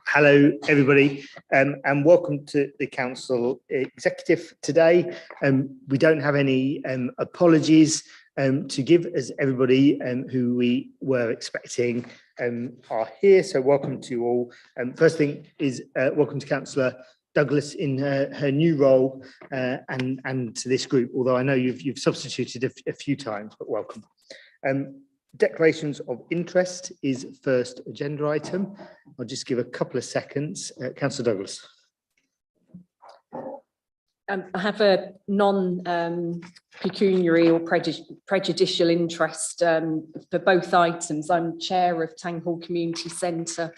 Hello, everybody, and welcome to the Council Executive today. We don't have any apologies to give, as everybody who we were expecting are here. So welcome to you all. First thing is welcome to Councillor Douglas in her new role and to this group, although I know you've substituted a few times, but welcome. Declarations of interest is first agenda item. I'll just give a couple of seconds. Councillor Douglas. I have a non-pecuniary or prejudicial interest for both items. I'm chair of Tang Hall Community Centre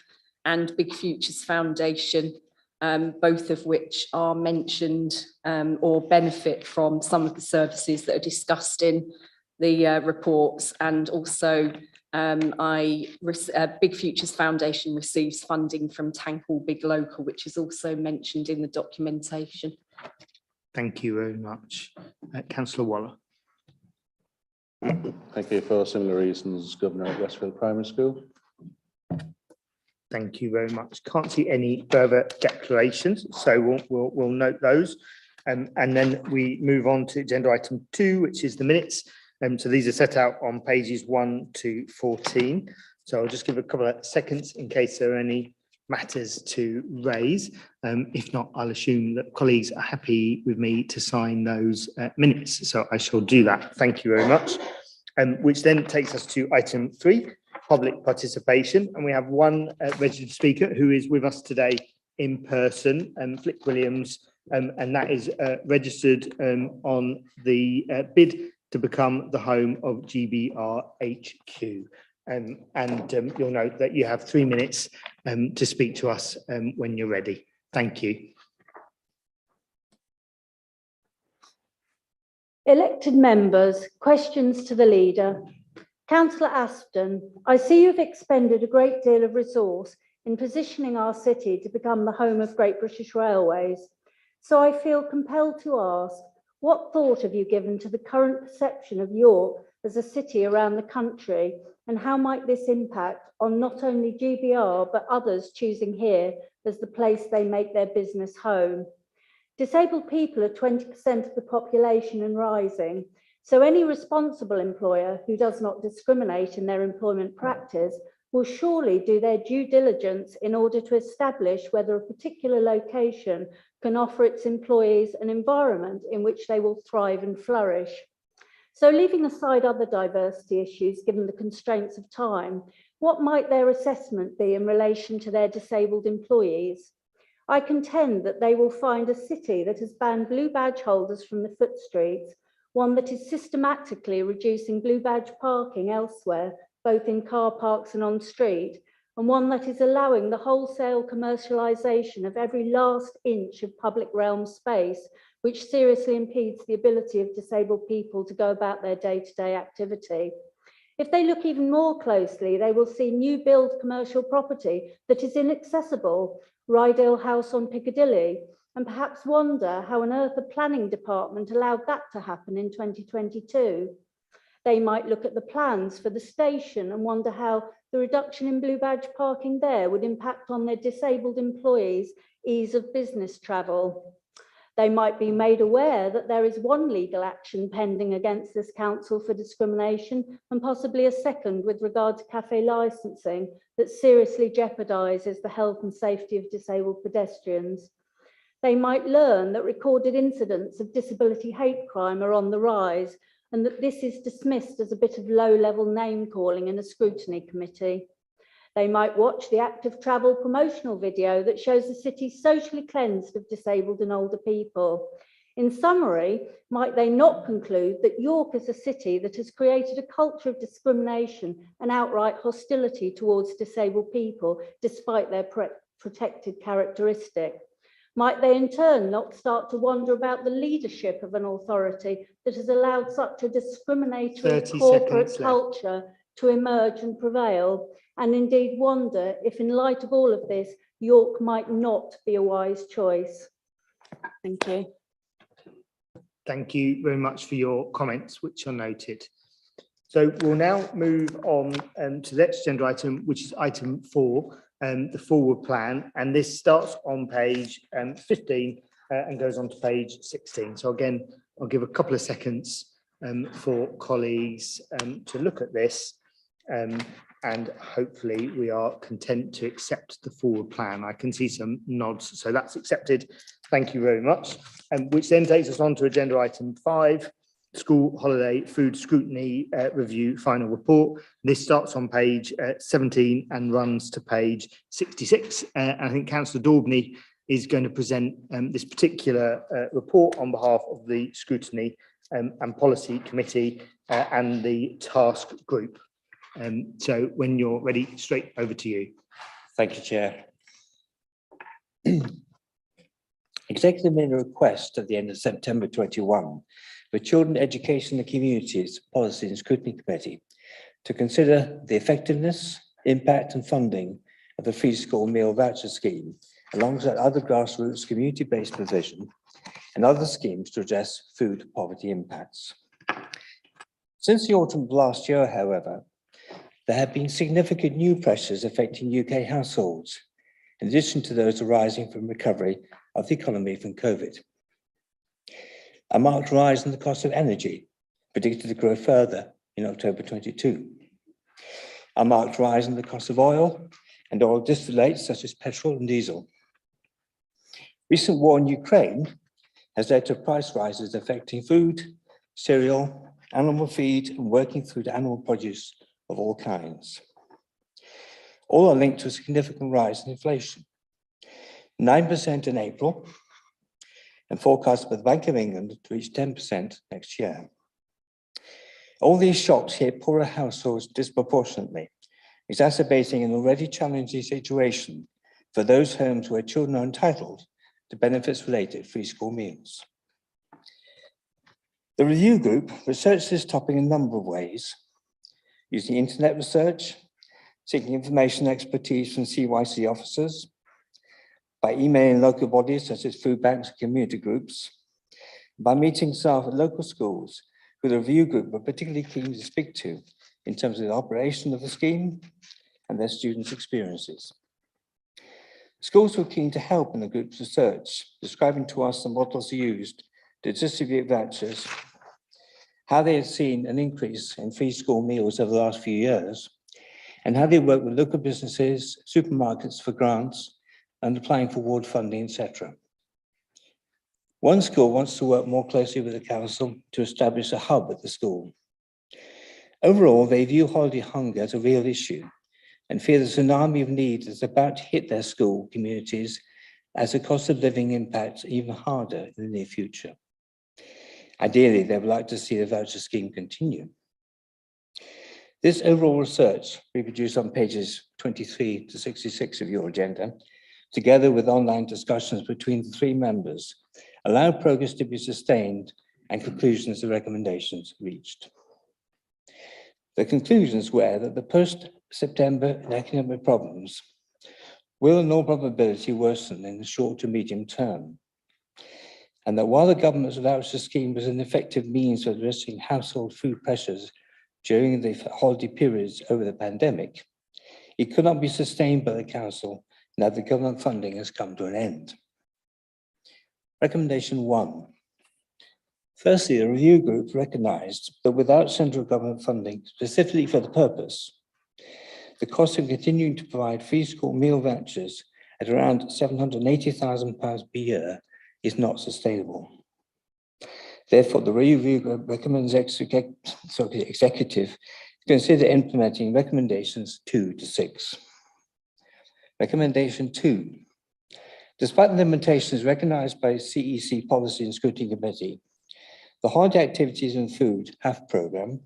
and Big Futures Foundation, both of which are mentioned or benefit from some of the services that are discussed in the reports, and also Big Futures Foundation receives funding from Tang Hall Big Local, which is also mentioned in the documentation. Thank you very much. Councillor Waller. Thank you. For similar reasons, Governor at Westfield Primary School. Thank you very much. Can't see any further declarations, so we'll note those. And then we move on to agenda item 2, which is the minutes. So these are set out on pages 1 to 14. So I'll just give a couple of seconds in case there are any matters to raise. If not, I'll assume that colleagues are happy with me to sign those minutes. So I shall do that. Thank you very much. Which then takes us to item 3, public participation. And we have one registered speaker who is with us today in person, Flick Williams, and that is registered on the bid to become the home of GBR HQ. And you'll note that you have 3 minutes to speak to us when you're ready. Thank you. Elected members, questions to the leader. Councillor Aston, I see you've expended a great deal of resource in positioning our city to become the home of Great British Railways. So I feel compelled to ask, what thought have you given to the current perception of York as a city around the country, and how might this impact on not only GBR but others choosing here as the place they make their business home? Disabled people are 20% of the population and rising, so any responsible employer who does not discriminate in their employment practice will surely do their due diligence in order to establish whether a particular location can offer its employees an environment in which they will thrive and flourish. So leaving aside other diversity issues, given the constraints of time, what might their assessment be in relation to their disabled employees? I contend that they will find a city that has banned blue badge holders from the foot streets, one that is systematically reducing blue badge parking elsewhere, both in car parks and on street, and one that is allowing the wholesale commercialisation of every last inch of public realm space, which seriously impedes the ability of disabled people to go about their day-to-day activity. If they look even more closely, they will see new build commercial property that is inaccessible, Rydale House on Piccadilly, and perhaps wonder how on earth the planning department allowed that to happen in 2022. They might look at the plans for the station and wonder how the reduction in blue badge parking there would impact on their disabled employees' ease of business travel. They might be made aware that there is one legal action pending against this council for discrimination and possibly a second with regard to cafe licensing that seriously jeopardises the health and safety of disabled pedestrians. They might learn that recorded incidents of disability hate crime are on the rise, and that this is dismissed as a bit of low-level name-calling in a scrutiny committee. They might watch the active travel promotional video that shows the city socially cleansed of disabled and older people. In summary, might they not conclude that York is a city that has created a culture of discrimination and outright hostility towards disabled people, despite their protected characteristic? Might they in turn not start to wonder about the leadership of an authority that has allowed such a discriminatory corporate culture to emerge and prevail, and indeed wonder if, in light of all of this, York might not be a wise choice? Thank you. Thank you very much for your comments, which are noted. So we'll now move on to the next agenda item, which is item 4, the forward plan, and this starts on page 15 and goes on to page 16. So again, I'll give a couple of seconds for colleagues to look at this, and hopefully we are content to accept the forward plan. I can see some nods, so that's accepted. Thank you very much. Which then takes us on to agenda item 5, school holiday food scrutiny review final report. This starts on page 17 and runs to page 66. I think Councillor Daubney is going to present this particular report on behalf of the Scrutiny and Policy Committee and the task group. So when you're ready, straight over to you. Thank you, Chair. Executive made a request at the end of September 21 for Children, Education and Communities Policy and Scrutiny Committee to consider the effectiveness, impact and funding of the free school meal voucher scheme, alongside other grassroots community-based provision and other schemes to address food poverty impacts. Since the autumn of last year, however, there have been significant new pressures affecting UK households, in addition to those arising from recovery of the economy from COVID. A marked rise in the cost of energy, predicted to grow further in October 22. A marked rise in the cost of oil and oil distillates such as petrol and diesel. Recent war in Ukraine has led to price rises affecting food, cereal, animal feed, and working food animal produce of all kinds. All are linked to a significant rise in inflation. 9% in April, and forecast by the Bank of England to reach 10% next year. All these shocks hit poorer households disproportionately, exacerbating an already challenging situation for those homes where children are entitled to benefits related free school meals. The review group researched this topic in a number of ways, using internet research, seeking information and expertise from CYC officers, by emailing local bodies such as food banks and community groups, by meeting staff at local schools who the review group were particularly keen to speak to in terms of the operation of the scheme and their students' experiences. Schools were keen to help in the group's research, describing to us the models used to distribute vouchers, how they had seen an increase in free school meals over the last few years, and how they work with local businesses, supermarkets for grants, and applying for ward funding, etc. One school wants to work more closely with the council to establish a hub at the school. Overall, they view holiday hunger as a real issue and fear the tsunami of need that's about to hit their school communities as the cost of living impacts even harder in the near future. Ideally, they would like to see the voucher scheme continue. This overall research, reproduced on pages 23 to 66 of your agenda, together with online discussions between the 3 members, allow progress to be sustained and conclusions and recommendations reached. The conclusions were that the post-September economic problems will in all probability worsen in the short to medium term, and that while the government's voucher scheme was an effective means of addressing household food pressures during the holiday periods over the pandemic, it could not be sustained by the council now the government funding has come to an end. Recommendation 1. Firstly, the review group recognised that without central government funding specifically for the purpose, the cost of continuing to provide free school meal vouchers at around £780,000 per year is not sustainable. Therefore, the review group recommends executive to consider implementing recommendations 2 to 6. Recommendation 2. Despite the limitations recognised by CEC Policy and Scrutiny Committee, the holiday activities and food HAF programme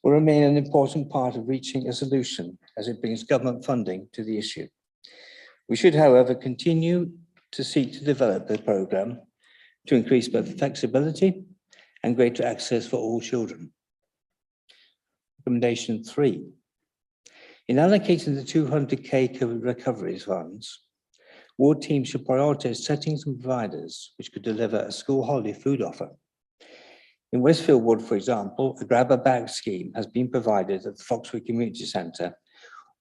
will remain an important part of reaching a solution as it brings government funding to the issue. We should, however, continue to seek to develop the programme to increase both flexibility and greater access for all children. Recommendation 3. In allocating the 200k COVID recovery funds, ward teams should prioritise settings and providers which could deliver a school holiday food offer. In Westfield Ward, for example, a grab a bag scheme has been provided at the Foxwood Community Centre,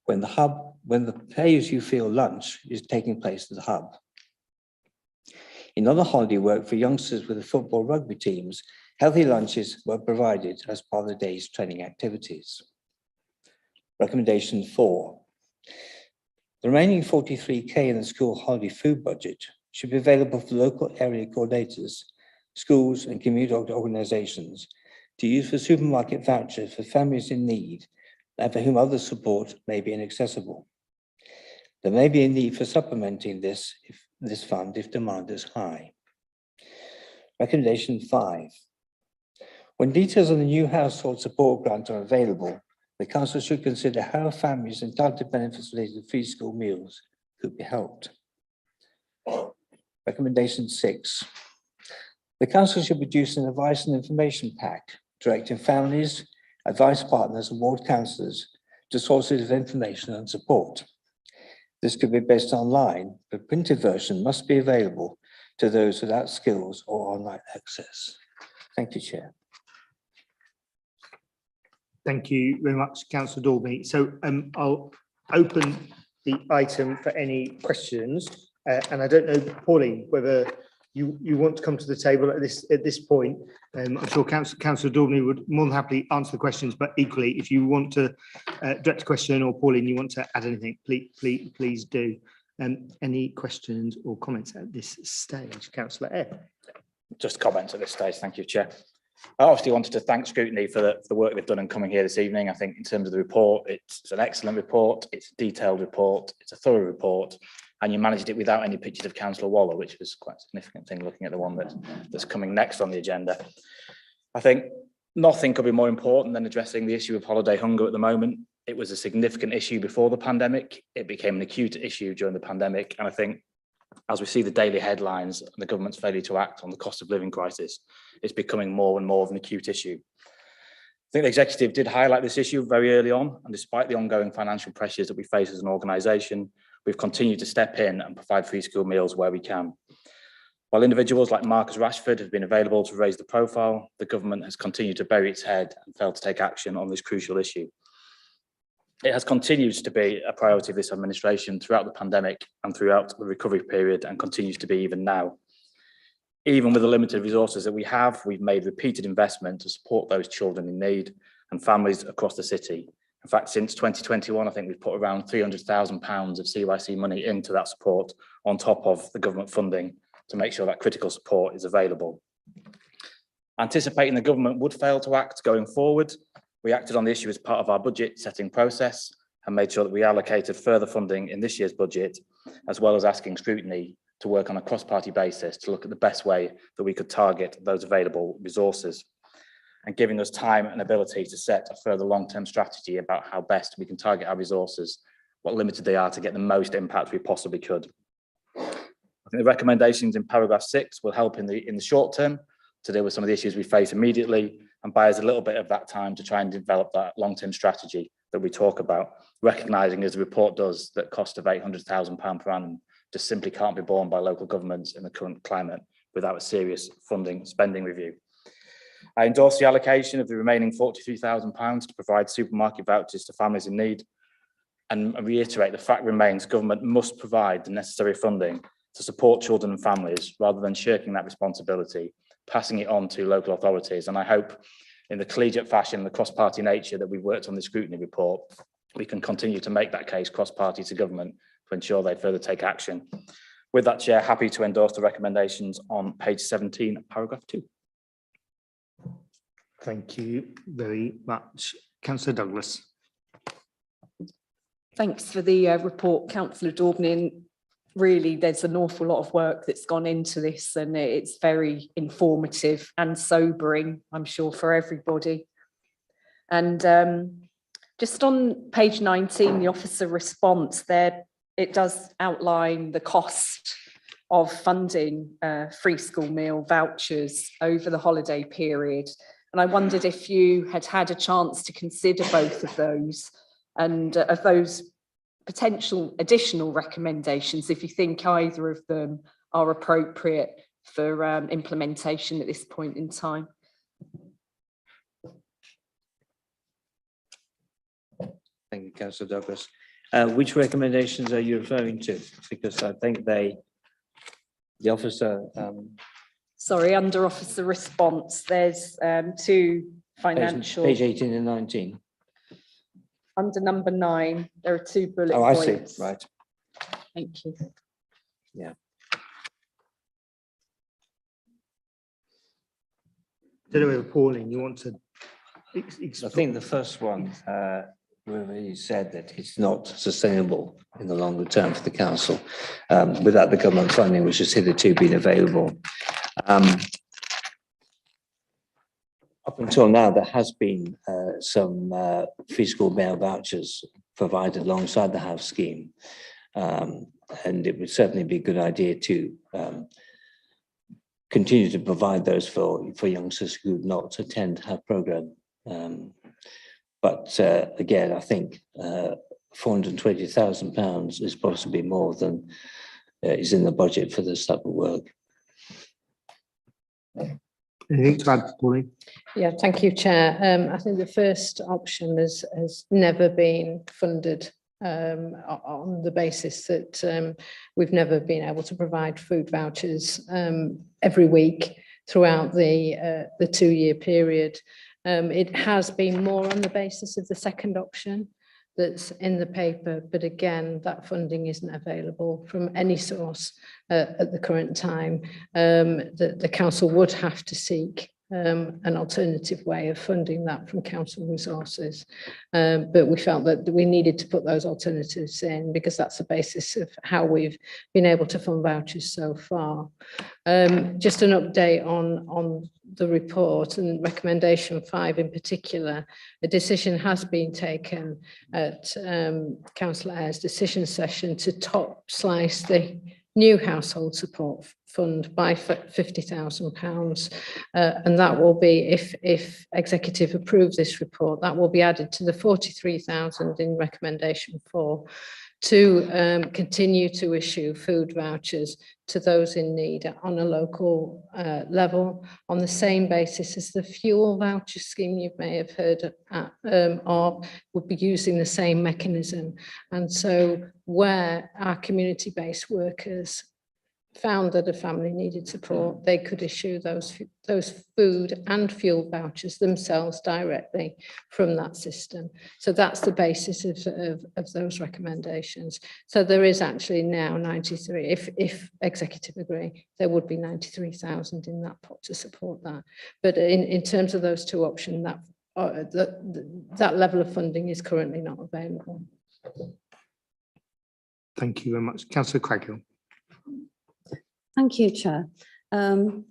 when the pay-as-you-feel lunch is taking place at the hub. In other holiday work for youngsters with the football rugby teams, healthy lunches were provided as part of the day's training activities. Recommendation 4. The remaining 43k in the school holiday food budget should be available for local area coordinators, schools and community organisations to use for supermarket vouchers for families in need and for whom other support may be inaccessible. There may be a need for supplementing this fund if demand is high. Recommendation 5. When details on the new household support grant are available, the council should consider how families entitled to benefits related to free school meals could be helped. Recommendation 6. The council should produce an advice and information pack directing families, advice partners and ward councillors to sources of information and support. This could be based online, but printed version must be available to those without skills or online access. Thank you, Chair. Thank you very much, Councillor Daubney. So I'll open the item for any questions. And I don't know, Pauline, whether you want to come to the table at this point. I'm sure Councillor Daubney would more than happily answer the questions, but equally, if you want to direct a question, or Pauline, you want to add anything, please do. Any questions or comments at this stage? Councillor Eyre. Just comments at this stage. Thank you, Chair. I obviously wanted to thank Scrutiny for the work they've done in coming here this evening. I think in terms of the report, it's an excellent report, it's a detailed report, it's a thorough report, and you managed it without any pictures of Councillor Waller, which was quite a significant thing looking at the one that's coming next on the agenda. I think nothing could be more important than addressing the issue of holiday hunger at the moment. It was a significant issue before the pandemic. It became an acute issue during the pandemic. And I think as we see the daily headlines and the government's failure to act on the cost of living crisis, it's becoming more and more of an acute issue. I think the executive did highlight this issue very early on, and despite the ongoing financial pressures that we face as an organisation, we've continued to step in and provide free school meals where we can. While individuals like Marcus Rashford have been available to raise the profile, the government has continued to bury its head and failed to take action on this crucial issue. It has continued to be a priority of this administration throughout the pandemic and throughout the recovery period, and continues to be even now. Even with the limited resources that we have, we've made repeated investment to support those children in need and families across the city. In fact, since 2021, I think we've put around £300,000 of CYC money into that support on top of the government funding to make sure that critical support is available. Anticipating the government would fail to act going forward, we acted on the issue as part of our budget setting process and made sure that we allocated further funding in this year's budget, as well as asking Scrutiny to work on a cross-party basis to look at the best way that we could target those available resources, and giving us time and ability to set a further long-term strategy about how best we can target our resources, what limited they are, to get the most impact we possibly could. I think the recommendations in paragraph 6 will help in the short term to deal with some of the issues we face immediately, and buy us a little bit of that time to try and develop that long-term strategy that we talk about, recognising, as the report does, that cost of £800,000 per annum just simply can't be borne by local governments in the current climate without a serious spending review. I endorse the allocation of the remaining £43,000 to provide supermarket vouchers to families in need, and reiterate the fact remains government must provide the necessary funding to support children and families rather than shirking that responsibility, passing it on to local authorities. And I hope in the collegiate fashion, the cross-party nature that we've worked on the Scrutiny report, we can continue to make that case cross-party to government to ensure they further take action. With that, Chair, happy to endorse the recommendations on page 17, paragraph 2. Thank you very much. Councillor Douglas. Thanks for the report, Councillor Daubney. And really, there's an awful lot of work that's gone into this, and it's very informative and sobering, I'm sure, for everybody. And just on page 19, the officer response there, it does outline the cost of funding free school meal vouchers over the holiday period. And I wondered if you had had a chance to consider both of those, and of those potential additional recommendations, if you think either of them are appropriate for implementation at this point in time. Thank you, Councillor Douglas. Which recommendations are you referring to? Because I think the officer, Sorry, under officer response, there's two financial, page 18 and 19. under number 9, there are 2 bullet Oh, I points. see, right. Thank you. Don't know whether Pauline, you want to? I think the first one, where you said that it's not sustainable in the longer term for the council without the government funding, which has hitherto been available. Up until now, there has been some free school meal vouchers provided alongside the house scheme. And it would certainly be a good idea to continue to provide those for youngsters who do not attend our programme. But again, I think £420,000 is possibly more than is in the budget for this type of work. Anything to add, Pauline? Yeah, thank you, Chair. I think the first option has never been funded on the basis that we've never been able to provide food vouchers every week throughout the 2-year period. It has been more on the basis of the second option that's in the paper, but again, that funding isn't available from any source at the current time. The council would have to seek an alternative way of funding that from council resources. But we felt that we needed to put those alternatives in because that's the basis of how we've been able to fund vouchers so far. Just an update on the report and recommendation 5 in particular. A decision has been taken at Councillor Ayre's decision session to top slice the new household support fund by £50,000, and that will be, if executive approve this report, that will be added to the 43,000 in recommendation 4 to continue to issue food vouchers to those in need on a local level on the same basis as the fuel voucher scheme you may have heard of, would be using the same mechanism. And so where our community-based workers found that a family needed support, they could issue those food and fuel vouchers themselves directly from that system. So that's the basis of those recommendations. So there is actually now 93, if executive agree, there would be 93,000 in that pot to support that. But in terms of those two options, that level of funding is currently not available. Thank you very much. Councillor Craghill. Thank you, Chair. I'll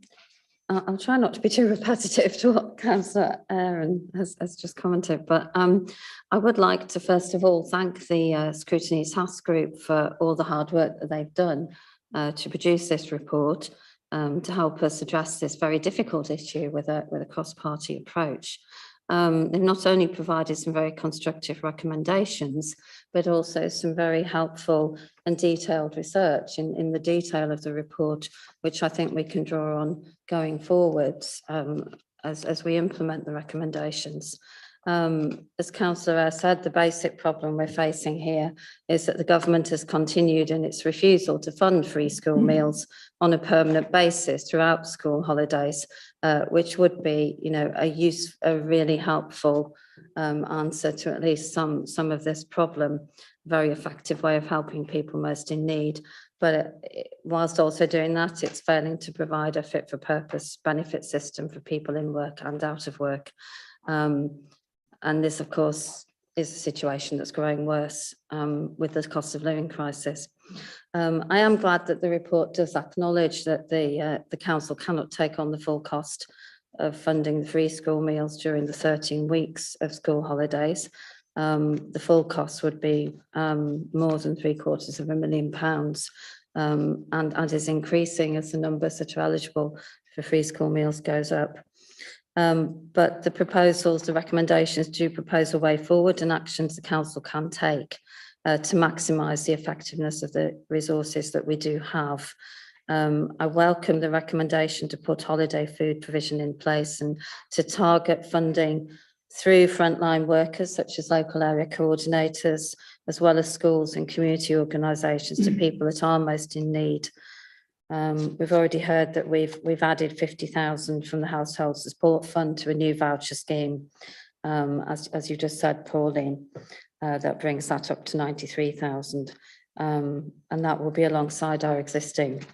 try not to be too repetitive to what Councillor Aaron has just commented, but I would like to first of all thank the Scrutiny Task Group for all the hard work that they've done to produce this report to help us address this very difficult issue with a cross-party approach. They've not only provided some very constructive recommendations, but also some very helpful and detailed research in the detail of the report, which I think we can draw on going forwards as we implement the recommendations. As Councillor Ayre said, the basic problem we're facing here is that the government has continued in its refusal to fund free school meals on a permanent basis throughout school holidays, which would be, a really helpful answer to at least some of this problem, very effective way of helping people most in need. But whilst also doing that, it's failing to provide a fit for purpose benefit system for people in work and out of work. And this, of course, is a situation that's growing worse with the cost of living crisis. I am glad that the report does acknowledge that the council cannot take on the full cost of funding the free school meals during the 13 weeks of school holidays. The full cost would be more than £750,000 and is increasing as the numbers that are eligible for free school meals goes up. But the recommendations do propose a way forward and actions the council can take to maximise the effectiveness of the resources that we do have. I welcome the recommendation to put holiday food provision in place and to target funding through frontline workers such as local area coordinators, as well as schools and community organisations, to people that are most in need. We've already heard that we've added 50,000 from the Household Support Fund to a new voucher scheme. As you just said, Pauline, that brings that up to 93,000. And that will be alongside our existing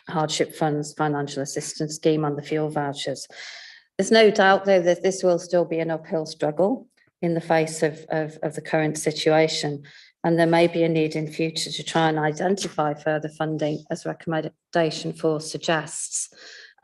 hardship funds financial assistance scheme on the fuel vouchers. There's no doubt, though, that this will still be an uphill struggle in the face of the current situation. And there may be a need in future to try and identify further funding, as recommendation 4 suggests.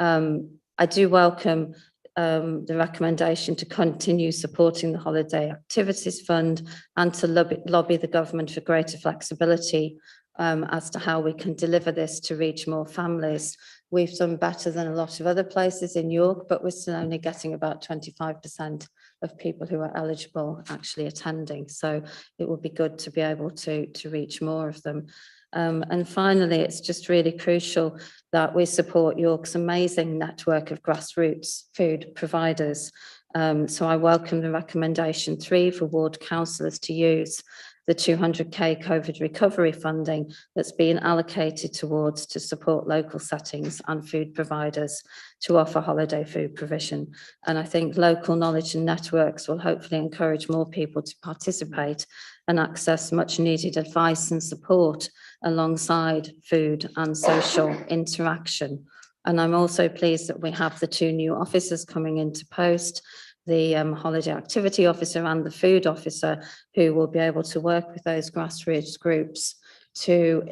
I do welcome the recommendation to continue supporting the Holiday Activities Fund and to lobby the government for greater flexibility as to how we can deliver this to reach more families. We've done better than a lot of other places in York, but we're still only getting about 25% of people who are eligible actually attending. So it would be good to be able to reach more of them. And finally, it's just really crucial that we support York's amazing network of grassroots food providers. So I welcome the recommendation 3 for ward councillors to use the 200k COVID recovery funding that's been allocated towards to support local settings and food providers to offer holiday food provision. And I think local knowledge and networks will hopefully encourage more people to participate and access much needed advice and support alongside food and social interaction. And I'm also pleased that we have the 2 new officers coming into post, the holiday activity officer and the food officer, who will be able to work with those grassroots groups to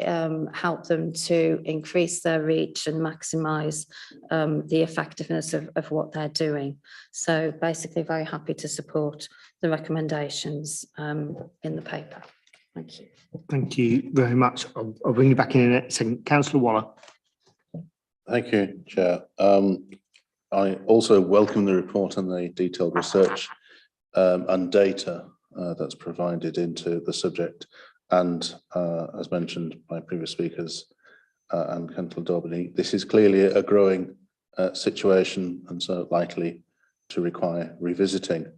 help them to increase their reach and maximise the effectiveness of what they're doing. So basically very happy to support the recommendations in the paper. Thank you. Thank you very much. I'll bring you back in a second. Councillor Waller. Thank you, Chair. I also welcome the report and the detailed research and data that's provided into the subject. And as mentioned by previous speakers and Councillor Daubeny, this is clearly a growing situation and so likely to require revisiting.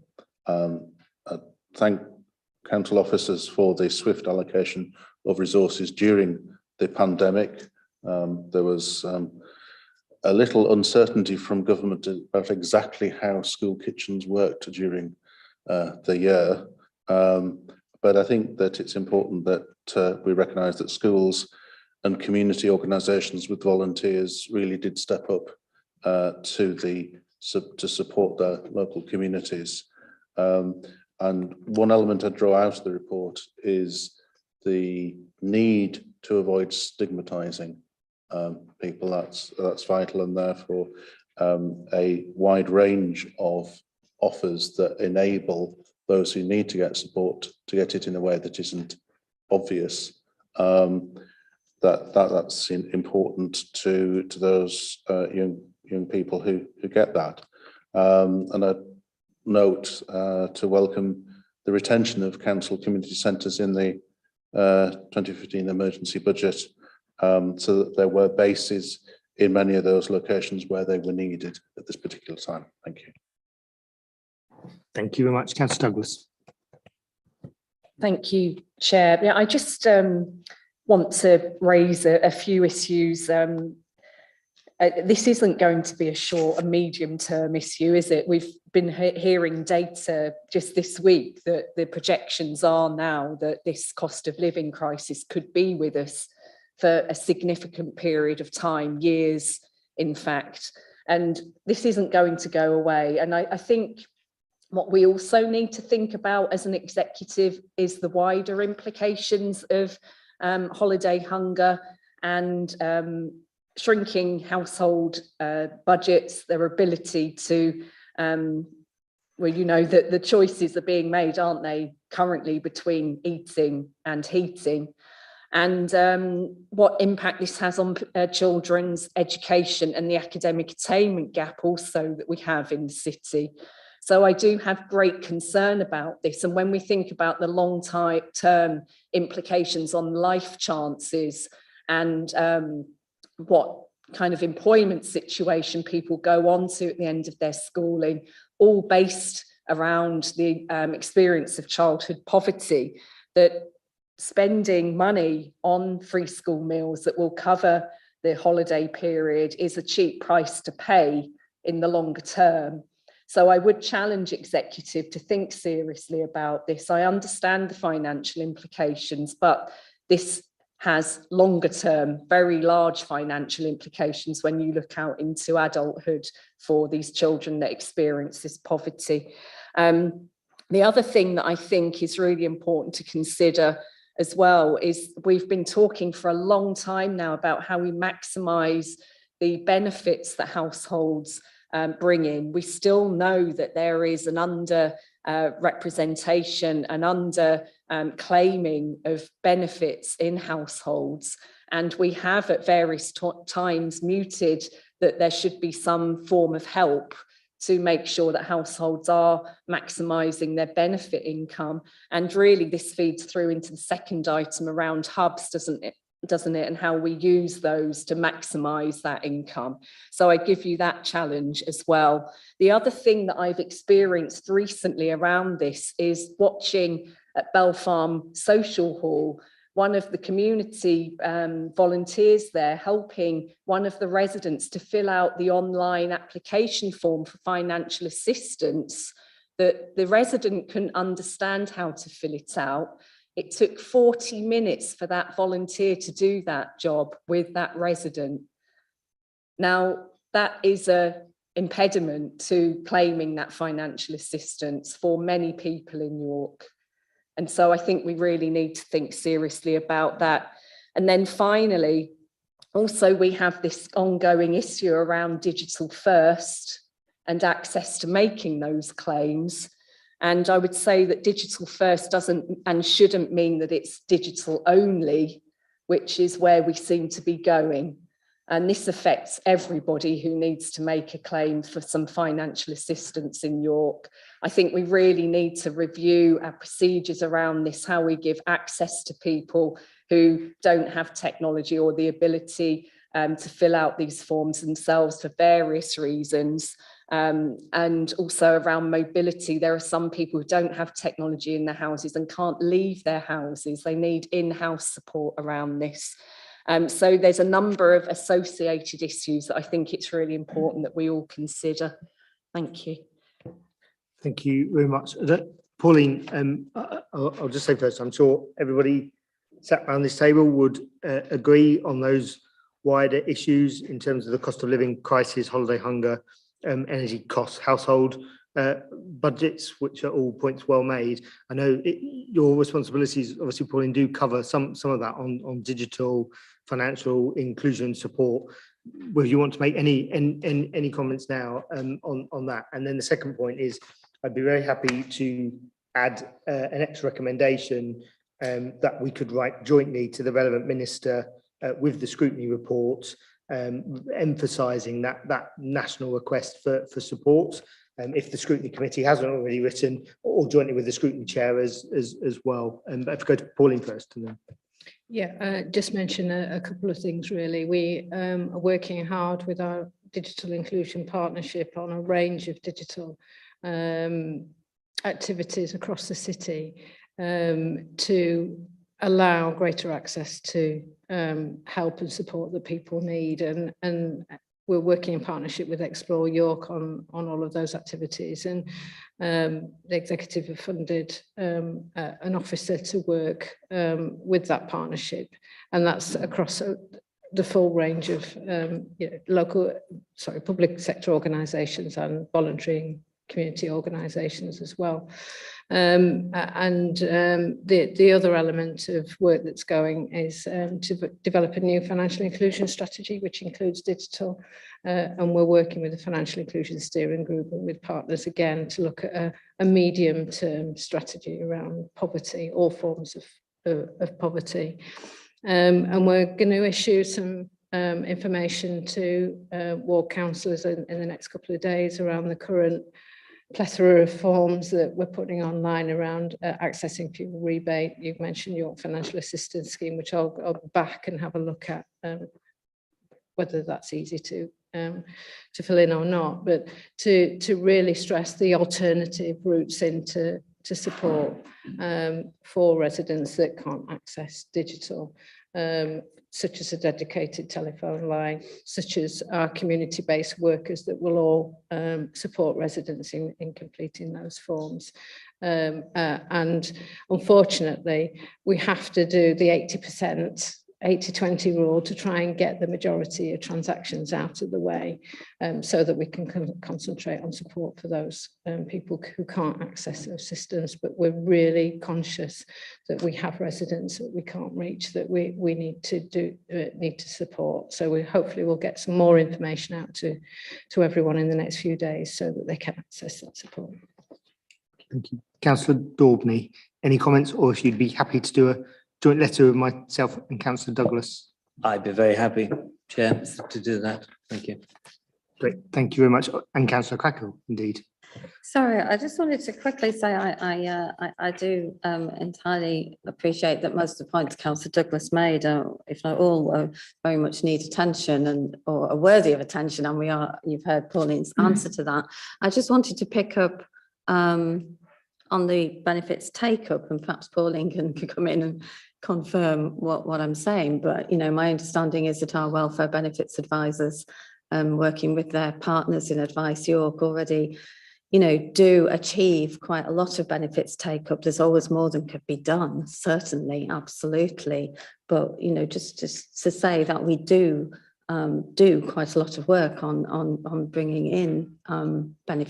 Thank council officers for the swift allocation of resources during the pandemic. There was a little uncertainty from government about exactly how school kitchens worked during the year. But I think that it's important that we recognise that schools and community organisations with volunteers really did step up to support their local communities. And one element I draw out of the report is the need to avoid stigmatising people. That's vital, and therefore a wide range of offers that enable those who need to get support to get it in a way that isn't obvious. That's important to those young people who get that. And I note to welcome the retention of council community centres in the 2015 emergency budget, so that there were bases in many of those locations where they were needed at this particular time. Thank you. Thank you very much. Councillor Douglas. Thank you, Chair. Yeah, I just want to raise a few issues. This isn't going to be a short and medium term issue, is it? We've been hearing data just this week that the projections are now that this cost of living crisis could be with us for a significant period of time, years, in fact. And this isn't going to go away. And I think what we also need to think about as an executive is the wider implications of holiday hunger and shrinking household budgets, their ability to, well, you know, that the choices are being made, aren't they, currently between eating and heating, and what impact this has on children's education and the academic attainment gap also that we have in the city. So I do have great concern about this. And when we think about the long-term implications on life chances and what kind of employment situation people go on to at the end of their schooling, all based around the experience of childhood poverty, that spending money on free school meals that will cover the holiday period is a cheap price to pay in the longer term. So I would challenge executive to think seriously about this. I understand the financial implications, but this has longer term, very large financial implications when you look out into adulthood for these children that experience this poverty. The other thing that I think is really important to consider as well is we've been talking for a long time now about how we maximise the benefits that households bring in. We still know that there is an under representation and under claiming of benefits in households, and we have at various times muted that there should be some form of help to make sure that households are maximising their benefit income. And really this feeds through into the second item around hubs, doesn't it, and how we use those to maximise that income. So I give you that challenge as well. The other thing that I've experienced recently around this is watching at Bell Farm Social Hall, one of the community volunteers there helping one of the residents to fill out the online application form for financial assistance, that the resident couldn't understand how to fill it out. It took 40 minutes for that volunteer to do that job with that resident. Now, that is an impediment to claiming that financial assistance for many people in York. And so I think we really need to think seriously about that. And then finally, also we have this ongoing issue around digital first and access to making those claims. And I would say that digital first doesn't and shouldn't mean that it's digital only, which is where we seem to be going. And this affects everybody who needs to make a claim for some financial assistance in York. I think we really need to review our procedures around this, how we give access to people who don't have technology or the ability to fill out these forms themselves for various reasons. And also around mobility, there are some people who don't have technology in their houses and can't leave their houses. They need in-house support around this. So there's a number of associated issues that I think it's really important that we all consider. Thank you. Thank you very much. Pauline, I'll just say first, I'm sure everybody sat around this table would agree on those wider issues in terms of the cost of living crisis, holiday hunger, energy costs, household budgets, which are all points well made. I know your responsibilities, obviously, Pauline, do cover some of that on digital financial inclusion support. Whether you want to make any comments now on that. And then the second point is, I'd be very happy to add an extra recommendation that we could write jointly to the relevant minister with the scrutiny report, emphasising that national request for support, if the scrutiny committee hasn't already written, or jointly with the scrutiny chair as well. But if we go to Pauline first, and then. Yeah, just mention a couple of things really. We are working hard with our digital inclusion partnership on a range of digital activities across the city to allow greater access to help and support that people need, and we're working in partnership with Explore York on all of those activities, and the executive have funded an officer to work with that partnership, and that's across the full range of public sector organisations and voluntary community organisations as well. The other element of work that's going is to develop a new financial inclusion strategy, which includes digital, and we're working with the Financial Inclusion Steering Group and with partners again to look at a medium-term strategy around poverty, all forms of poverty. And we're going to issue some information to ward councillors in the next couple of days around the current plethora of forms that we're putting online around accessing fuel rebate. You've mentioned your financial assistance scheme, which I'll go back and have a look at whether that's easy to to fill in or not, but to really stress the alternative routes into support for residents that can't access digital, such as a dedicated telephone line, such as our community-based workers that will all support residents in completing those forms. And unfortunately, we have to do the 80-20 rule to try and get the majority of transactions out of the way, so that we can concentrate on support for those people who can't access those systems. But we're really conscious that we have residents that we can't reach, that we need to support. So we hopefully will get some more information out to everyone in the next few days so that they can access that support. Thank you. Councillor Daubney, any comments, or if you'd be happy to do a joint letter with myself and Councillor Douglas? I'd be very happy, Chair, to do that. Thank you. Great, thank you very much. And Councillor Crackle, indeed. Sorry, I just wanted to quickly say I do entirely appreciate that most of the points Councillor Douglas made, if not all, very much need attention or are worthy of attention, and you've heard Pauline's answer to that. I just wanted to pick up on the benefits take up, and perhaps Pauline can come in and confirm what I'm saying. But my understanding is that our welfare benefits advisors, working with their partners in Advice York, already do achieve quite a lot of benefits take up. There's always more than could be done, certainly, absolutely. But just to say that we do quite a lot of work on bringing in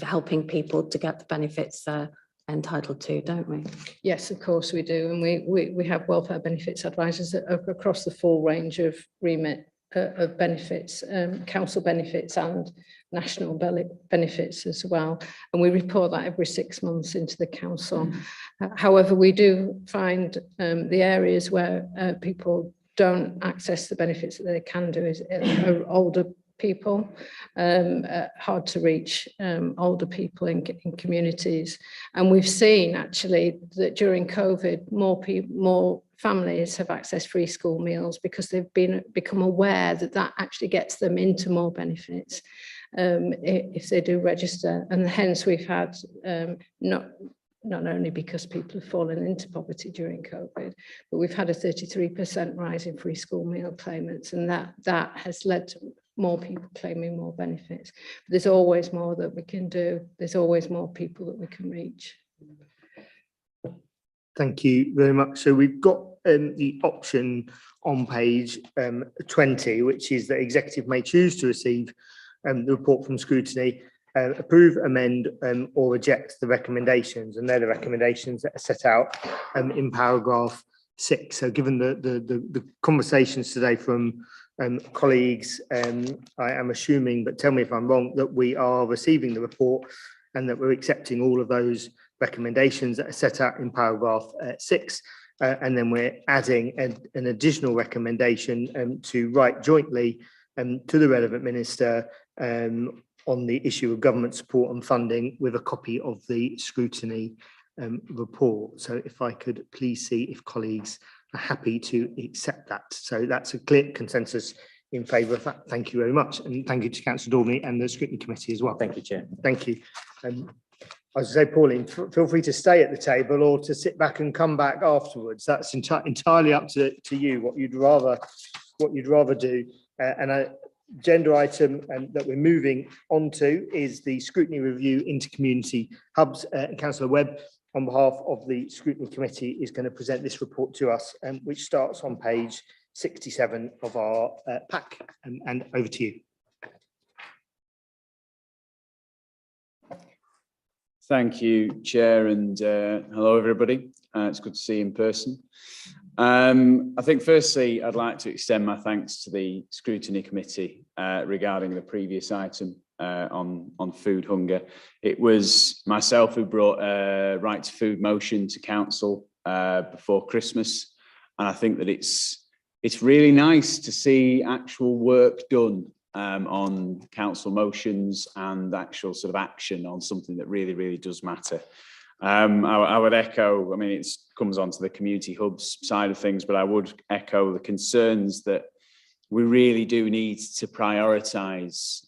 helping people to get the benefits they're entitled to, don't we? Yes, of course we do, and we have welfare benefits advisors across the full range of remit of benefits, council benefits and national benefits as well, and we report that every 6 months into the council. However, we do find the areas where people don't access the benefits that they can do is older people, hard to reach older people in communities. And we've seen actually that during COVID, more families have accessed free school meals because they've become aware that actually gets them into more benefits if they do register. And hence we've had not only because people have fallen into poverty during COVID, but we've had a 33% rise in free school meal claimants, and that has led to more people claiming more benefits. But there's always more that we can do. There's always more people that we can reach. Thank you very much. So we've got the option on page 20, which is that executive may choose to receive the report from Scrutiny, approve, amend or reject the recommendations, and they're the recommendations that are set out in paragraph 6. So given the conversations today from colleagues, I am assuming, but tell me if I'm wrong, that we are receiving the report and that we're accepting all of those recommendations that are set out in paragraph 6, and then we're adding an additional recommendation to write jointly to the relevant minister on the issue of government support and funding, with a copy of the Scrutiny report. So if I could please see if colleagues are happy to accept that. So that's a clear consensus in favour of that. Thank you very much. And thank you to Councillor Daubney and the Scrutiny Committee as well. Thank you, Chair. Thank you. I was going to say, Pauline, feel free to stay at the table or to sit back and come back afterwards. That's entirely up to you, what you'd rather do. Agenda item that we're moving on to is the Scrutiny Review into Community Hubs. Councillor Webb, on behalf of the Scrutiny Committee, is going to present this report to us, which starts on page 67 of our pack. And over to you. Thank you, Chair, and hello, everybody. It's good to see you in person. I think firstly, I'd like to extend my thanks to the Scrutiny Committee regarding the previous item on food hunger. It was myself who brought a right to food motion to council before Christmas, and I think that it's really nice to see actual work done on council motions and actual sort of action on something that really, really does matter. I would echo, I mean, it comes onto the community hubs side of things, but I would echo the concerns that we really do need to prioritise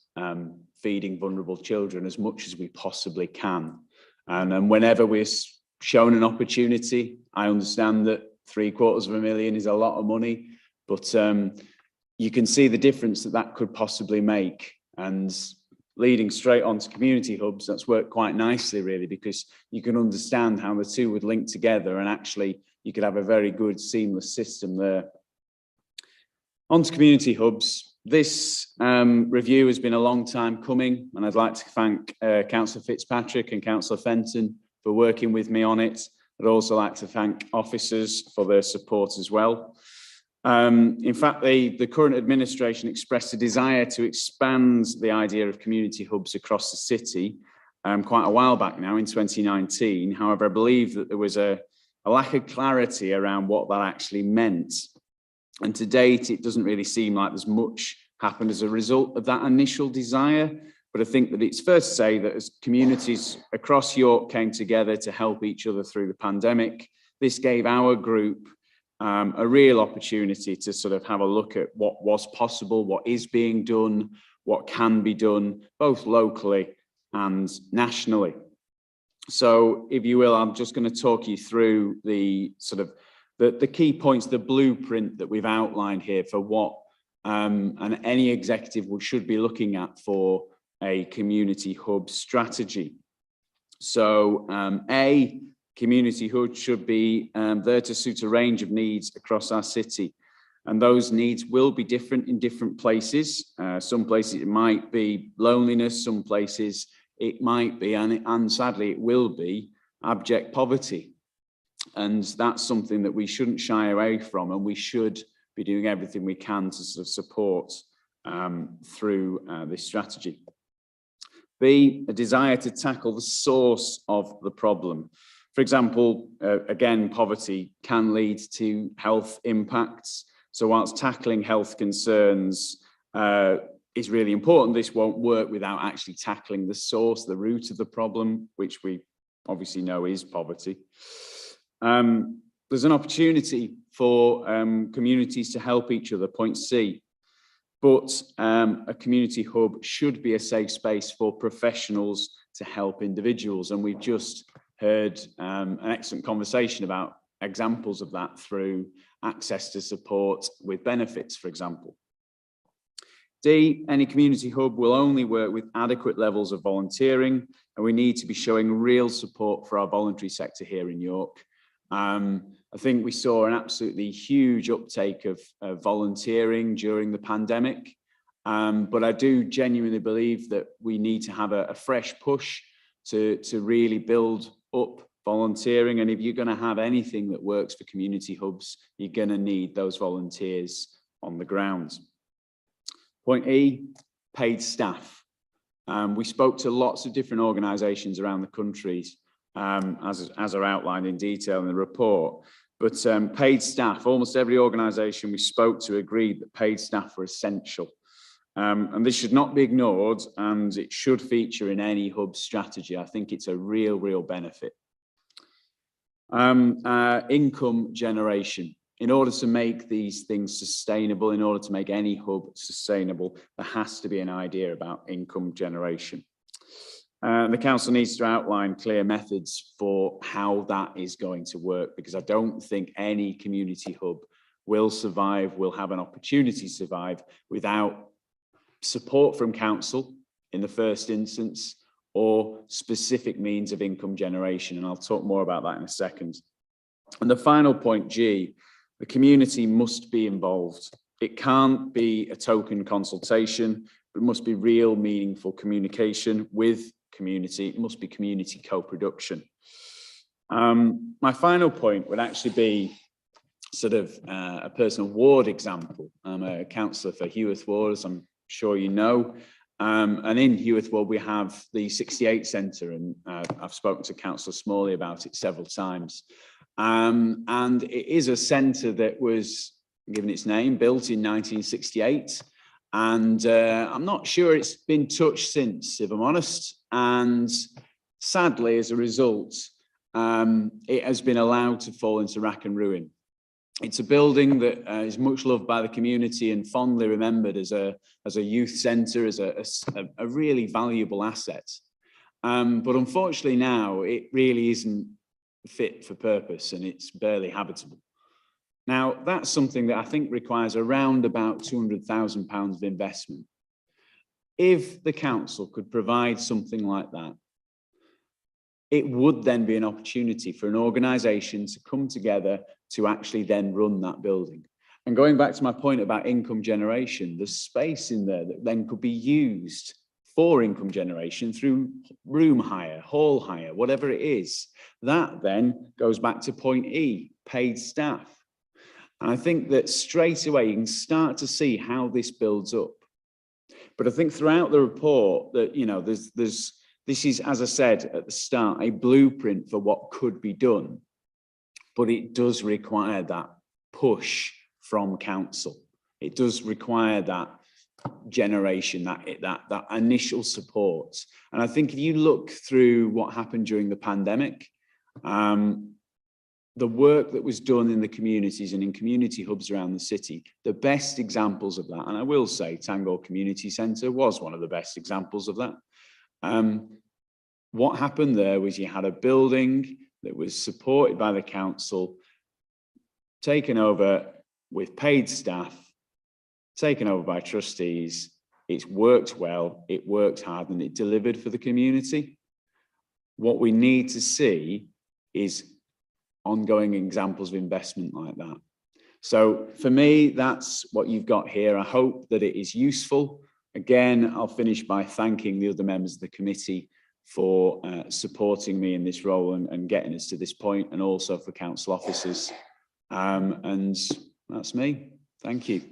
feeding vulnerable children as much as we possibly can. And whenever we're shown an opportunity, I understand that £750,000 is a lot of money, but you can see the difference that that could possibly make. And leading straight onto community hubs, that's worked quite nicely, really, because you can understand how the two would link together, and actually you could have a very good seamless system there. Onto community hubs. This review has been a long time coming, and I'd like to thank Councillor Fitzpatrick and Councillor Fenton for working with me on it. I'd also like to thank officers for their support as well. In fact, the current administration expressed a desire to expand the idea of community hubs across the city quite a while back now, in 2019. However, I believe that there was a lack of clarity around what that actually meant. And to date, it doesn't really seem like there's much happened as a result of that initial desire. But I think that it's fair to say that as communities across York came together to help each other through the pandemic, this gave our group a real opportunity to sort of have a look at what was possible, what is being done, what can be done, both locally and nationally. So if you will, I'm just going to talk you through the sort of the key points, the blueprint that we've outlined here for what and any executive should be looking at for a community hub strategy. So A, community hub should be there to suit a range of needs across our city. And those needs will be different in different places. Some places it might be loneliness, some places it might be, and sadly it will be, abject poverty. And that's something that we shouldn't shy away from, and we should be doing everything we can to sort of support through this strategy. B, a desire to tackle the source of the problem. For example, again, poverty can lead to health impacts. So whilst tackling health concerns is really important, this won't work without actually tackling the source, the root of the problem, which we obviously know is poverty. There's an opportunity for communities to help each other, point C. But a community hub should be a safe space for professionals to help individuals. And we've just heard an excellent conversation about examples of that through access to support with benefits, for example. D, any community hub will only work with adequate levels of volunteering, and we need to be showing real support for our voluntary sector here in York. I think we saw an absolutely huge uptake of volunteering during the pandemic, but I do genuinely believe that we need to have a fresh push to really build up volunteering. And if you're going to have anything that works for community hubs, you're going to need those volunteers on the ground. Point E, paid staff. We spoke to lots of different organisations around the country, as are outlined in detail in the report. But paid staff, almost every organisation we spoke to agreed that paid staff were essential. And this should not be ignored, and it should feature in any hub strategy. I think it's a real benefit. Income generation. In order to make these things sustainable, in order to make any hub sustainable, there has to be an idea about income generation. The council needs to outline clear methods for how that is going to work, because I don't think any community hub will survive, will have an opportunity to survive without support from council in the first instance, or specific means of income generation. And I'll talk more about that in a second. And the final point, G, the community must be involved. It can't be a token consultation, but it must be real, meaningful communication with community. It must be community co-production. My final point would actually be sort of a personal ward example. I'm a councillor for Heworth Ward, as I'm sure you know. And in Heworth Ward, we have the 68 Centre, and I've spoken to Councillor Smalley about it several times. And it is a centre that was, given its name, built in 1968. And I'm not sure it's been touched since, if I'm honest. And sadly, as a result, it has been allowed to fall into rack and ruin. It's a building that is much loved by the community and fondly remembered as a youth centre, as a really valuable asset. But unfortunately now it really isn't fit for purpose and it's barely habitable. Now that's something that I think requires around about £200,000 of investment. If the council could provide something like that, it would then be an opportunity for an organisation to come together to actually then run that building. And going back to my point about income generation, there's space in there that then could be used for income generation through room hire, hall hire, whatever it is. That then goes back to point E, paid staff. And I think that straight away you can start to see how this builds up. But I think throughout the report that, you know, this is, as I said at the start, a blueprint for what could be done, but it does require that push from council. It does require that generation, that initial support. And I think if you look through what happened during the pandemic, the work that was done in the communities and in community hubs around the city, the best examples of that, and I will say Tanghall Community Centre was one of the best examples of that. What happened there was you had a building that was supported by the council, taken over with paid staff, taken over by trustees. It's worked well, it worked hard, and it delivered for the community. What we need to see is ongoing examples of investment like that. So for me, that's what you've got here. I hope that it is useful. Again, I'll finish by thanking the other members of the committee for supporting me in this role and getting us to this point, and also for council officers. And that's me. Thank you.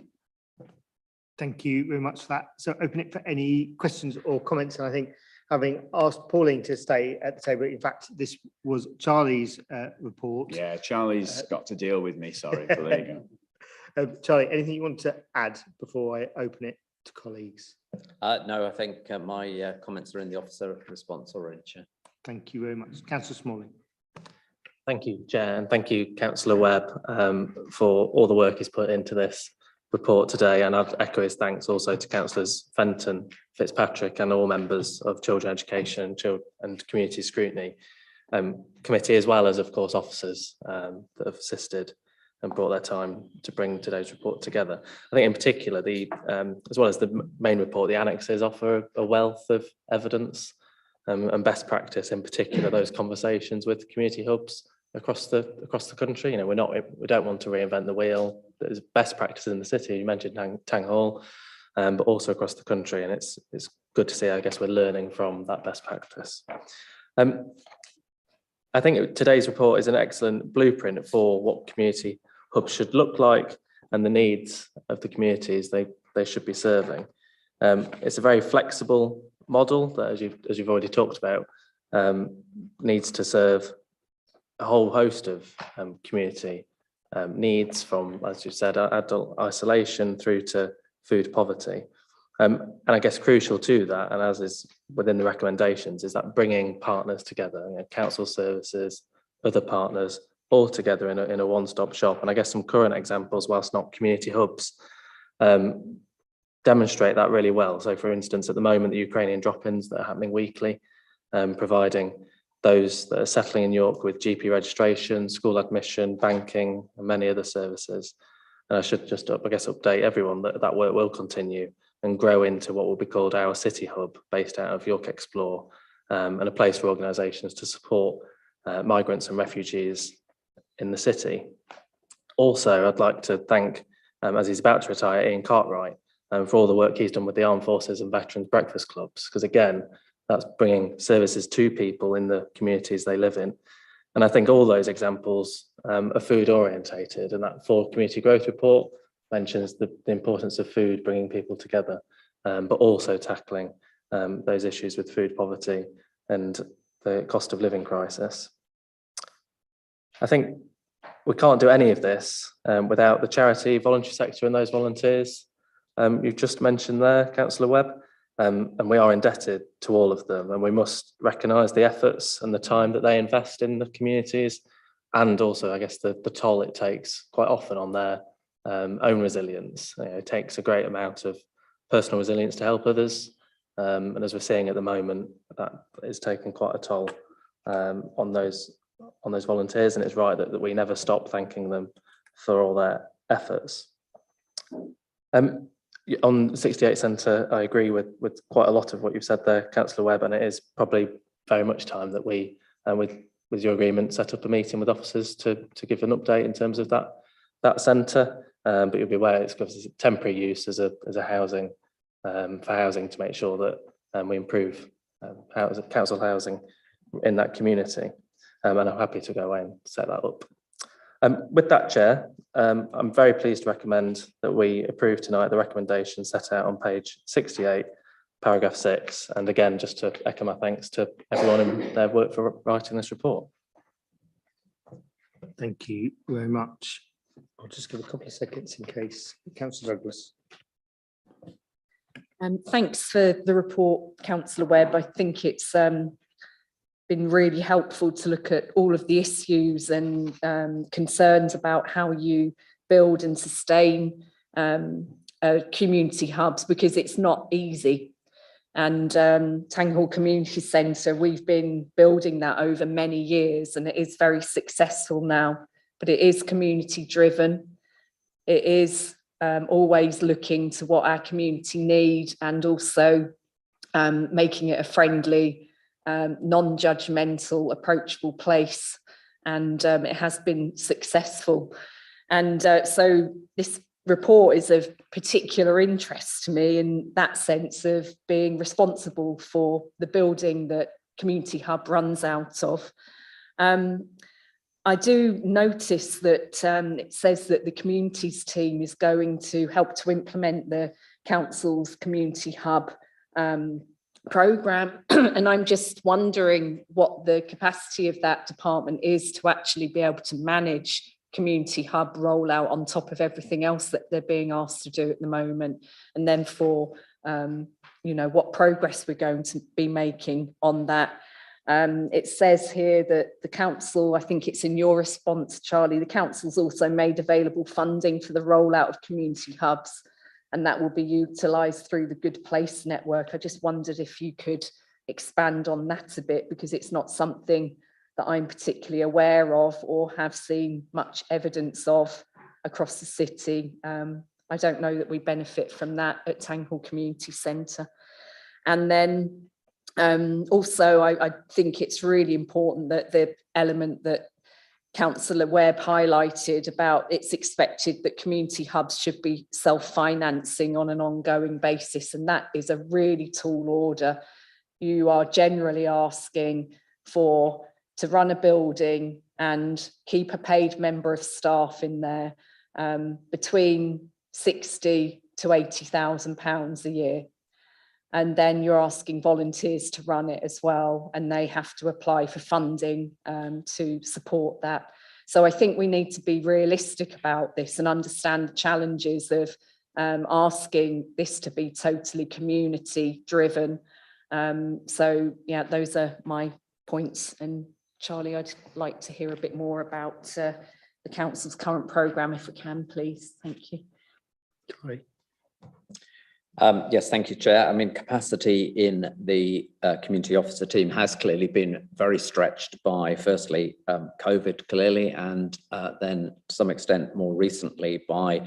Thank you very much for that. So open it for any questions or comments. And I think having asked Pauline to stay at the table, in fact, this was Charlie's report. Yeah, Charlie's got to deal with me, sorry, but there you go. Charlie, anything you want to add before I open it to colleagues? No, I think my comments are in the officer response already, Chair. Thank you very much. Councillor Smalley. Thank you, Chair, and thank you, Councillor Webb, for all the work he's put into this report today. And I'd echo his thanks also to Councillors Fenton, Fitzpatrick, and all members of Children Education and Community Scrutiny Committee, as well as, of course, officers that have assisted and brought their time to bring today's report together. I think in particular, as well as the main report, the annexes offer a wealth of evidence and best practice, in particular, those conversations with community hubs across the country. You know, we don't want to reinvent the wheel. There's best practices in the city. You mentioned Tanghall, but also across the country, and it's good to see. I guess we're learning from that best practice. I think today's report is an excellent blueprint for what community hubs should look like and the needs of the communities they should be serving. It's a very flexible model that, as you've already talked about, needs to serve a whole host of community needs, from, as you said, adult isolation through to food poverty. And I guess crucial to that, and as is within the recommendations, is that bringing partners together, you know, council services, other partners, all together in a one-stop shop. And I guess some current examples, whilst not community hubs, demonstrate that really well. So for instance, at the moment, the Ukrainian drop-ins that are happening weekly, providing those that are settling in York with GP registration, school admission, banking, and many other services. And I should just, I guess, update everyone that work will continue and grow into what will be called our city hub, based out of York Explore, and a place for organisations to support migrants and refugees in the city. Also, I'd like to thank, as he's about to retire, Ian Cartwright, for all the work he's done with the Armed Forces and Veterans Breakfast Clubs, because again, that's bringing services to people in the communities they live in. And I think all those examples are food orientated, and that For Community Growth report mentions the importance of food bringing people together, but also tackling those issues with food poverty and the cost of living crisis. I think we can't do any of this without the charity, voluntary sector and those volunteers you've just mentioned there, Councillor Webb. And we are indebted to all of them, and we must recognise the efforts and the time that they invest in the communities and also, I guess, the toll it takes quite often on their own resilience. It takes a great amount of personal resilience to help others. And as we're seeing at the moment, that is taking quite a toll on those volunteers, and it's right that we never stop thanking them for all their efforts. On 68 Centre, I agree with quite a lot of what you've said there, Councillor Webb, and it is probably very much time that we, with your agreement, set up a meeting with officers to give an update in terms of that centre. But you'll be aware it's temporary use as a housing, for housing, to make sure that we improve council housing in that community. And I'm happy to go away and set that up. With that, Chair, I'm very pleased to recommend that we approve tonight the recommendation set out on page 68, paragraph 6. And again, just to echo my thanks to everyone in their work for writing this report. Thank you very much. I'll just give a couple of seconds in case. Councillor Douglas. Thanks for the report, Councillor Webb. I think it's been really helpful to look at all of the issues and concerns about how you build and sustain community hubs, because it's not easy. And Tanghall Community Centre, we've been building that over many years, and it is very successful now, but it is community driven. It is always looking to what our community need, and also making it a friendly, non-judgmental, approachable place. And it has been successful. And so this report is of particular interest to me in that sense of being responsible for the building that Community Hub runs out of. I do notice that it says that the communities team is going to help to implement the council's Community Hub programme, and I'm just wondering what the capacity of that department is to actually be able to manage Community Hub rollout on top of everything else that they're being asked to do at the moment, and then for what progress we're going to be making on that. It says here that the council, I think it's in your response, Charlie, the council's also made available funding for the rollout of community hubs, and that will be utilised through the Good Place network. I just wondered if you could expand on that a bit, because it's not something that I'm particularly aware of or have seen much evidence of across the city. I don't know that we benefit from that at Tanghall Community Centre. And then also, I think it's really important that the element that Councillor Webb highlighted about it's expected that community hubs should be self-financing on an ongoing basis, and that is a really tall order. You are generally asking to run a building and keep a paid member of staff in there between £60,000 to £80,000 a year. And then you're asking volunteers to run it as well, and they have to apply for funding to support that. So I think we need to be realistic about this and understand the challenges of asking this to be totally community driven. So yeah, those are my points. And Charlie, I'd like to hear a bit more about the council's current programme, if we can, please. Thank you. Sorry. Yes, thank you, Chair. I mean, capacity in the community officer team has clearly been very stretched by, firstly, COVID, clearly, and then to some extent more recently by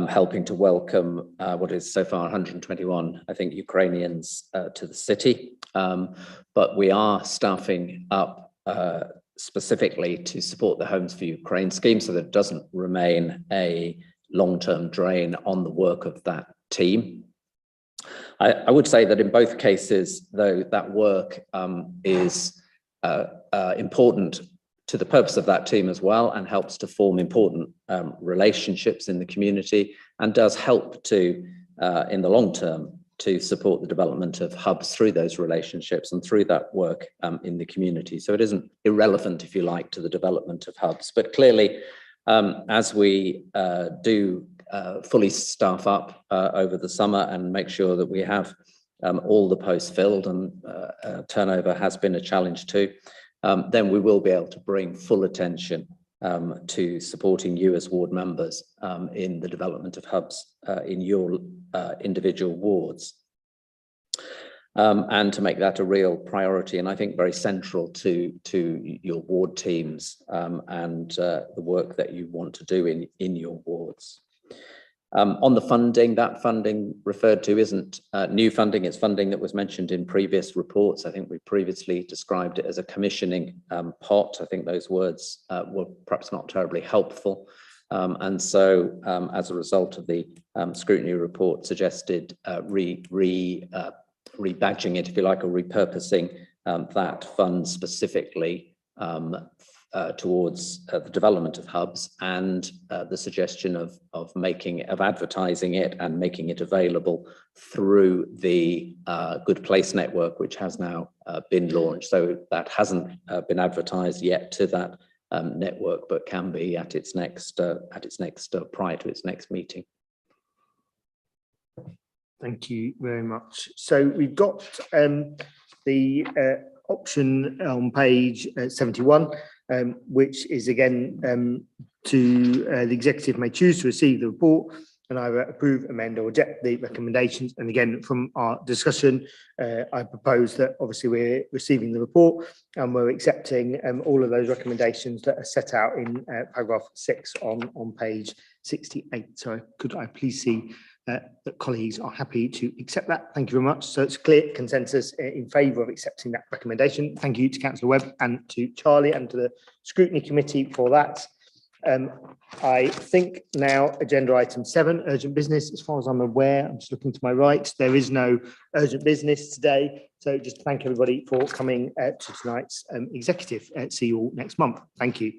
helping to welcome what is so far 121, I think, Ukrainians to the city. But we are staffing up specifically to support the Homes for Ukraine scheme, so that it doesn't remain a long-term drain on the work of that team. I would say that in both cases, though, that work is important to the purpose of that team as well, and helps to form important relationships in the community, and does help to, in the long term, to support the development of hubs through those relationships and through that work in the community. So it isn't irrelevant, if you like, to the development of hubs. But clearly, as we do fully staff up over the summer and make sure that we have all the posts filled, and turnover has been a challenge too, then we will be able to bring full attention to supporting you as ward members in the development of hubs in your individual wards. And to make that a real priority, and I think very central to your ward teams and the work that you want to do in your wards. On the funding, that funding referred to isn't new funding, it's funding that was mentioned in previous reports. I think we previously described it as a commissioning pot. I think those words were perhaps not terribly helpful. And so as a result of the scrutiny report suggested rebadging it, if you like, or repurposing that fund specifically towards the development of hubs, and the suggestion of advertising it and making it available through the Good Place network, which has now been launched. So that hasn't been advertised yet to that network, but can be at its next prior to its next meeting. Thank you very much. So we've got the option on page 71, which is again to the executive may choose to receive the report and either approve, amend or reject the recommendations. And again, from our discussion, I propose that obviously we're receiving the report and we're accepting all of those recommendations that are set out in paragraph 6 on page 68. So could I please see that colleagues are happy to accept that? Thank you very much. So it's clear consensus in favour of accepting that recommendation. Thank you to Councillor Webb and to Charlie and to the Scrutiny Committee for that. I think now agenda item 7, urgent business. As far as I'm aware, I'm just looking to my right, there is no urgent business today. So just thank everybody for coming to tonight's executive. See you all next month. Thank you.